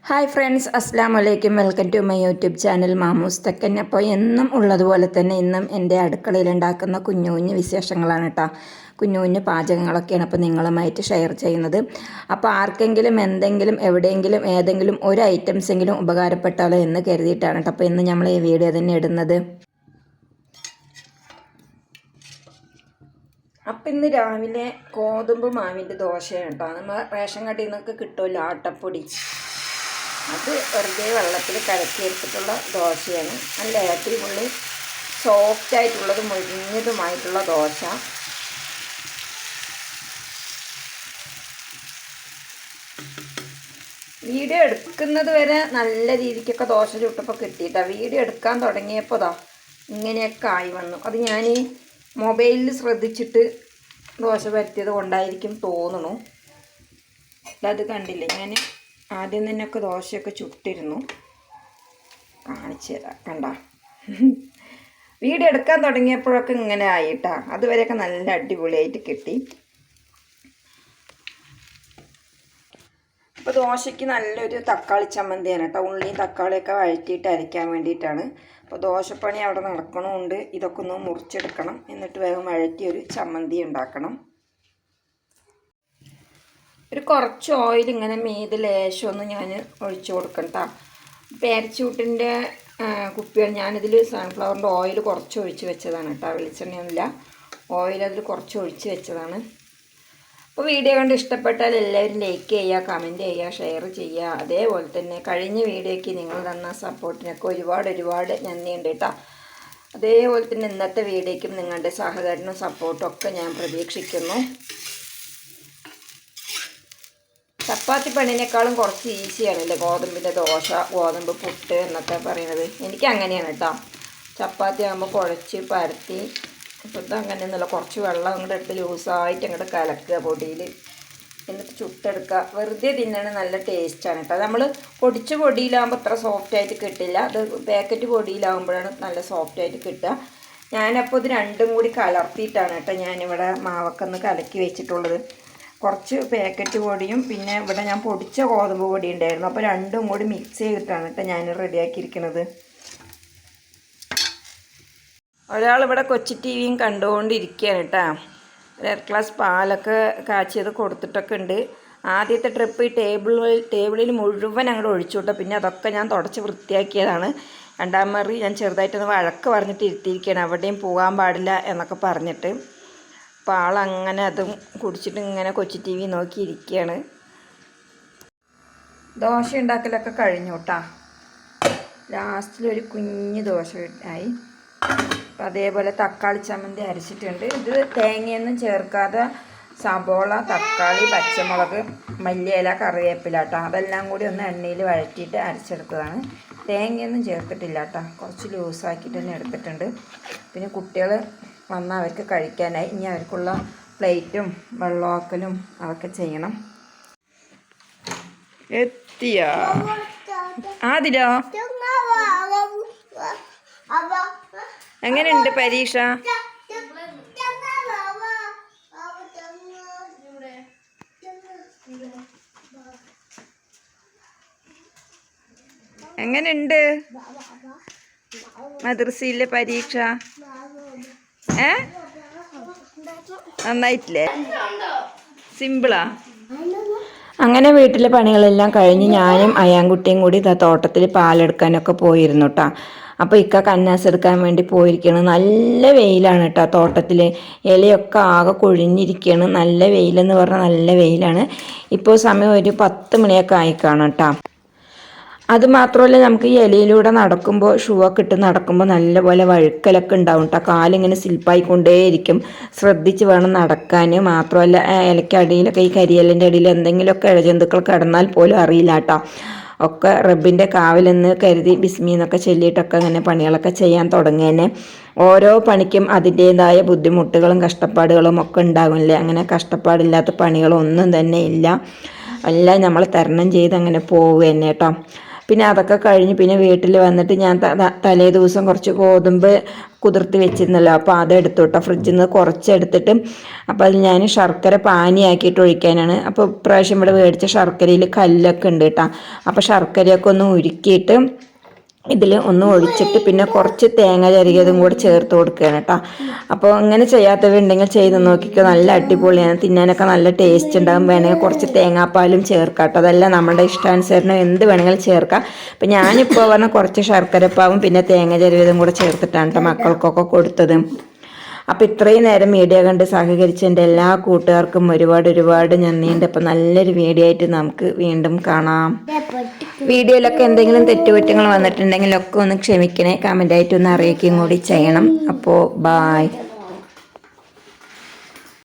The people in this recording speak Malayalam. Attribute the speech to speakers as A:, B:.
A: ഹായ് ഫ്രണ്ട്സ്, അസ്സാം വലൈക്കും. Welcome to my YouTube channel Mamoos Thekkan. അപ്പോൾ എന്നും ഉള്ളതുപോലെ തന്നെ ഇന്നും എൻ്റെ അടുക്കളയിൽ ഉണ്ടാക്കുന്ന കുഞ്ഞു കുഞ്ഞു വിശേഷങ്ങളാണ് കേട്ടോ. കുഞ്ഞു കുഞ്ഞു പാചകങ്ങളൊക്കെയാണ് അപ്പോൾ നിങ്ങളുമായിട്ട് ഷെയർ ചെയ്യുന്നത്. അപ്പോൾ ആർക്കെങ്കിലും എന്തെങ്കിലും എവിടെയെങ്കിലും ഏതെങ്കിലും ഒരു ഐറ്റംസെങ്കിലും ഉപകാരപ്പെട്ടാലോ എന്ന് കരുതിയിട്ടാണ് കേട്ടോ അപ്പോൾ ഇന്ന് നമ്മൾ ഈ വീഡിയോ തന്നെ ഇടുന്നത്. അപ്പം ഇന്ന് രാവിലെ ഗോതമ്പ് മാവിൻ്റെ ദോശയാണ് കേട്ടോ. നമ്മൾ റേഷൻ കടയിൽ നിന്നൊക്കെ കിട്ടുമല്ലോ ആട്ടപ്പൊടി, അത് വെറുതെ വെള്ളത്തിൽ കലക്കി എടുത്തിട്ടുള്ള ദോശയാണ്. നല്ല അടിപൊളി സോഫ്റ്റായിട്ടുള്ളത് മുരിഞ്ഞതുമായിട്ടുള്ള ദോശ. വീഡിയോ എടുക്കുന്നത് വരെ നല്ല രീതിക്കൊക്കെ ദോശ ചുട്ടപ്പോൾ കിട്ടിയിട്ടാണ്. വീഡിയോ എടുക്കാൻ തുടങ്ങിയപ്പോൾ ഇങ്ങനെയൊക്കെ ആയി വന്നു. അത് ഞാൻ മൊബൈലിൽ ശ്രദ്ധിച്ചിട്ട് ദോശ പരത്തിയത് കൊണ്ടായിരിക്കും തോന്നുന്നു. അത് കണ്ടില്ലേ, ഞാൻ ആദ്യം തന്നെയൊക്കെ ദോശയൊക്കെ ചുട്ടിരുന്നു. കാണിച്ചു തരാം, കണ്ട. വീഡിയോ എടുക്കാൻ തുടങ്ങിയപ്പോഴൊക്കെ ഇങ്ങനെ ആയിട്ടാ. അതുവരെയൊക്കെ നല്ല അടിപൊളിയായിട്ട് കിട്ടി. അപ്പോൾ ദോശയ്ക്ക് നല്ലൊരു തക്കാളി ചമ്മന്തിയാണ് കേട്ടോ. ഉള്ളിയും തക്കാളിയൊക്കെ വഴറ്റിയിട്ട് അരയ്ക്കാൻ വേണ്ടിയിട്ടാണ്. അപ്പോൾ ദോശപ്പണി അവിടെ നടക്കണമുണ്ട്. ഇതൊക്കെ ഒന്ന് മുറിച്ചെടുക്കണം, എന്നിട്ട് വേഗം വഴറ്റി ഒരു ചമ്മന്തി ഉണ്ടാക്കണം. ഒരു കുറച്ച് ഓയിൽ ഇങ്ങനെ മീതെ ലേശമൊന്ന് ഞാൻ ഒഴിച്ചു കൊടുക്കണം കേട്ടോ. പേരച്ചൂട്ടിൻ്റെ കുപ്പിയാണ്. ഞാനിതിൽ സൺഫ്ലവറിൻ്റെ ഓയിൽ കുറച്ച് ഒഴിച്ച് വെച്ചതാണ് കേട്ടോ. വെളിച്ചെണ്ണയൊന്നുമില്ല, ഓയിൽ അതിൽ കുറച്ച് ഒഴിച്ച് വെച്ചതാണ്. അപ്പോൾ വീഡിയോ കണ്ട് ഇഷ്ടപ്പെട്ടാൽ എല്ലാവരും ലൈക്ക് ചെയ്യുക, കമൻറ്റ് ചെയ്യുക, ഷെയർ ചെയ്യുക. അതേപോലെ തന്നെ കഴിഞ്ഞ വീഡിയോയ്ക്ക് നിങ്ങൾ തന്ന സപ്പോർട്ടിനൊക്കെ ഒരുപാട് നന്ദിയുണ്ട് കേട്ടോ. അതേപോലെ തന്നെ ഇന്നത്തെ വീഡിയോയ്ക്കും നിങ്ങളുടെ സഹകരണവും സപ്പോർട്ടും ഒക്കെ ഞാൻ പ്രതീക്ഷിക്കുന്നു. ചപ്പാത്തി പണിനേക്കാളും കുറച്ച് ഈസിയാണല്ലേ ഗോതമ്പിൻ്റെ ദോശ, ഗോതമ്പ് പുട്ട് എന്നൊക്കെ പറയുന്നത്. എനിക്ക് അങ്ങനെയാണ് കേട്ടോ. ചപ്പാത്തി ആകുമ്പോൾ കുഴച്ച് പരത്തി, ഇപ്പോൾ ഇത് അങ്ങനെയൊന്നുമില്ല. കുറച്ച് വെള്ളം അങ്ങോട്ട് എടുത്ത് ലൂസായിട്ട് അങ്ങോട്ട് കലക്കുക പൊടിയിൽ, എന്നിട്ട് ചുട്ടെടുക്കുക. വെറുതെ തിന്നണ നല്ല ടേസ്റ്റാണ് കേട്ടോ. നമ്മൾ പൊടിച്ച പൊടിയിലാകുമ്പോൾ അത്ര സോഫ്റ്റായിട്ട് കിട്ടില്ല. അത് പാക്കറ്റ് പൊടിയിലാകുമ്പോഴാണ് നല്ല സോഫ്റ്റായിട്ട് കിട്ടുക. ഞാനപ്പോൾ ഇത് രണ്ടും കൂടി കലർത്തിയിട്ടാണ് കേട്ടോ ഞാനിവിടെ മാവൊക്കെ കലക്കി വെച്ചിട്ടുള്ളത്. കുറച്ച് പാക്കറ്റ് പൊടിയും പിന്നെ ഇവിടെ ഞാൻ പൊടിച്ച ഗോതമ്പ് പൊടി ഉണ്ടായിരുന്നു. അപ്പോൾ രണ്ടും കൂടി മിക്സ് ചെയ്തിട്ടാണ് കേട്ടോ ഞാൻ റെഡിയാക്കിയിരിക്കുന്നത്. ഒരാളിവിടെ കൊച്ചി ടി വിയും കണ്ടുകൊണ്ടിരിക്കുകയാണ് കേട്ടോ. ഒരു ഗ്ലാസ് പാലൊക്കെ കാച്ചിയത് കൊടുത്തിട്ടൊക്കെ ഉണ്ട്. ആദ്യത്തെ ട്രിപ്പ് ഈ ടേബിളിൽ മുഴുവൻ അങ്ങോട്ട് ഒഴിച്ചു വിട്ടോ. പിന്നെ അതൊക്കെ ഞാൻ തുടച്ച് വൃത്തിയാക്കിയതാണ്. രണ്ടാം മറി ഞാൻ ചെറുതായിട്ടൊന്ന് വഴക്ക് പറഞ്ഞിട്ട് ഇരുത്തിയിരിക്കുകയാണ്. അവിടെയും പോകാൻ പാടില്ല എന്നൊക്കെ പറഞ്ഞിട്ട്. അപ്പോൾ ആളങ്ങനെ അതും കുടിച്ചിട്ട് ഇങ്ങനെ കൊച്ചി ടി വി നോക്കിയിരിക്കുകയാണ്. ദോശ ഉണ്ടാക്കലൊക്കെ കഴിഞ്ഞു കേട്ടോ. ലാസ്റ്റിലൊരു കുഞ്ഞ് ദോശ ആയി. അപ്പം അതേപോലെ തക്കാളി ചമ്മന്തി അരച്ചിട്ടുണ്ട്. ഇത് തേങ്ങയൊന്നും ചേർക്കാതെ സബോള, തക്കാളി, പച്ചമുളക്, മല്ലിയില, കറിവേപ്പില കേട്ടോ, അതെല്ലാം കൂടി ഒന്ന് എണ്ണയിൽ വഴറ്റിയിട്ട് അരച്ചെടുത്തതാണ്. തേങ്ങയൊന്നും ചേർത്തിട്ടില്ല കേട്ടോ. കുറച്ച് ലൂസാക്കിയിട്ട് തന്നെ എടുത്തിട്ടുണ്ട്. പിന്നെ കുട്ടികൾ വന്നാൽ അവർക്ക് കഴിക്കാനായി. ഇനി അവർക്കുള്ള പ്ലേറ്റും വെള്ളമാക്കലും അതൊക്കെ ചെയ്യണം. എത്തിയോ ആദിലോ? എങ്ങനെയുണ്ട് പരീക്ഷ? എങ്ങനെയുണ്ട് മദ്രസയിലെ പരീക്ഷ? നന്നായിട്ടില്ലേ? സിമ്പിളാ? അങ്ങനെ വീട്ടിലെ പണികളെല്ലാം കഴിഞ്ഞ് ഞാനും അയാൻകുട്ടിയും കൂടി തോട്ടത്തിൽ പാലെടുക്കാനൊക്കെ പോയിരുന്നു കേട്ടോ. അപ്പോൾ ഇക്ക കന്നാസ് എടുക്കാൻ വേണ്ടി പോയിരിക്കുകയാണ്. നല്ല വെയിലാണ് കേട്ടോ. തോട്ടത്തിൽ ഇലയൊക്കെ ആകെ കൊഴിഞ്ഞിരിക്കുകയാണ്. നല്ല വെയിലെന്ന് പറഞ്ഞാൽ നല്ല വെയിലാണ്. ഇപ്പോൾ സമയം ഒരു 10 മണിയൊക്കെ ആയി കാണാം കേട്ടോ. അതുമാത്രമല്ല, നമുക്ക് ഈ ഇലയിലൂടെ നടക്കുമ്പോൾ ഷൂ ഒക്കെ ഇട്ട് നടക്കുമ്പോൾ നല്ലപോലെ വഴുക്കലൊക്കെ ഉണ്ടാവും കേട്ടോ. കാലിങ്ങനെ സ്ലിപ്പായിക്കൊണ്ടേയിരിക്കും. ശ്രദ്ധിച്ച് വേണം നടക്കാൻ. മാത്രമല്ല ഇലയ്ക്കടിയിലൊക്കെ ഈ കരിയിലിൻ്റെ അടിയിൽ എന്തെങ്കിലുമൊക്കെ ഇഴജന്തുക്കൾ കിടന്നാൽ പോലും അറിയില്ല കേട്ടോ. ഒക്കെ റബ്ബിൻ്റെ കാവലെന്ന് കരുതി ബിസ്മിന്നൊക്കെ ചൊല്ലിയിട്ടൊക്കെ അങ്ങനെ പണികളൊക്കെ ചെയ്യാൻ തുടങ്ങിയതന്നെ. ഓരോ പണിക്കും അതിൻ്റേതായ ബുദ്ധിമുട്ടുകളും കഷ്ടപ്പാടുകളും ഒക്കെ ഉണ്ടാകുമല്ലേ. അങ്ങനെ കഷ്ടപ്പാടില്ലാത്ത പണികളൊന്നും തന്നെ ഇല്ല. എല്ലാം നമ്മൾ തരണം ചെയ്ത് അങ്ങനെ പോവുക തന്നെ കേട്ടോ. പിന്നെ അതൊക്കെ കഴിഞ്ഞ് പിന്നെ വീട്ടിൽ വന്നിട്ട് ഞാൻ തലേ ദിവസം കുറച്ച് ഗോതമ്പ് കുതിർത്തി വെച്ചിരുന്നല്ലോ, അപ്പോൾ അതെടുത്തു കേട്ടോ ഫ്രിഡ്ജിൽ നിന്ന് കുറച്ചെടുത്തിട്ട്. അപ്പോൾ അത് ഞാൻ ശർക്കര പാനിയാക്കിയിട്ട് ഒഴിക്കാനാണ്. അപ്പോൾ ഇപ്രാവശ്യം ഇവിടെ മേടിച്ച ശർക്കരയിൽ കല്ലൊക്കെ ഉണ്ട് കേട്ടോ. അപ്പോൾ ശർക്കരയൊക്കെ ഒന്ന് ഉരുക്കിയിട്ട് ഇതിൽ ഒന്ന് ഒഴിച്ചിട്ട് പിന്നെ കുറച്ച് തേങ്ങ ചരുകിയതും കൂടെ ചേർത്ത് കൊടുക്കുകയാണ് കേട്ടോ. അപ്പോൾ ഇങ്ങനെ ചെയ്യാത്തവരുണ്ടെങ്കിൽ ചെയ്ത് നോക്കിക്കോ, നല്ല അടിപൊളിയാണ്, തിന്നാനൊക്കെ നല്ല ടേസ്റ്റ് ഉണ്ടാകും. വേണമെങ്കിൽ കുറച്ച് തേങ്ങാപ്പാലും ചേർക്കാം കേട്ടോ. അതെല്ലാം നമ്മുടെ ഇഷ്ടാനുസരണം എന്ത് വേണമെങ്കിലും ചേർക്കാം. അപ്പം ഞാനിപ്പോൾ പറഞ്ഞാൽ കുറച്ച് ശർക്കരപ്പാവും പിന്നെ തേങ്ങ ചരുകിയതും കൂടെ ചേർത്തിട്ടാണ് കേട്ടോ മക്കൾക്കൊക്കെ കൊടുത്തത്. അപ്പോൾ ഇത്രയും നേരം വീഡിയോ കണ്ട് സഹകരിച്ച എൻ്റെ എല്ലാ കൂട്ടുകാർക്കും ഒരുപാട് നന്ദിയുണ്ട്. അപ്പോൾ നല്ലൊരു വീഡിയോ ആയിട്ട് നമുക്ക് വീണ്ടും കാണാം. വീഡിയോയിലൊക്കെ എന്തെങ്കിലും തെറ്റുകുറ്റങ്ങൾ വന്നിട്ടുണ്ടെങ്കിലൊക്കെ ഒന്ന് ക്ഷമിക്കണേ, കമൻ്റായിട്ടൊന്ന് അറിയിക്കുകയും കൂടി ചെയ്യണം. അപ്പോൾ ബായ്.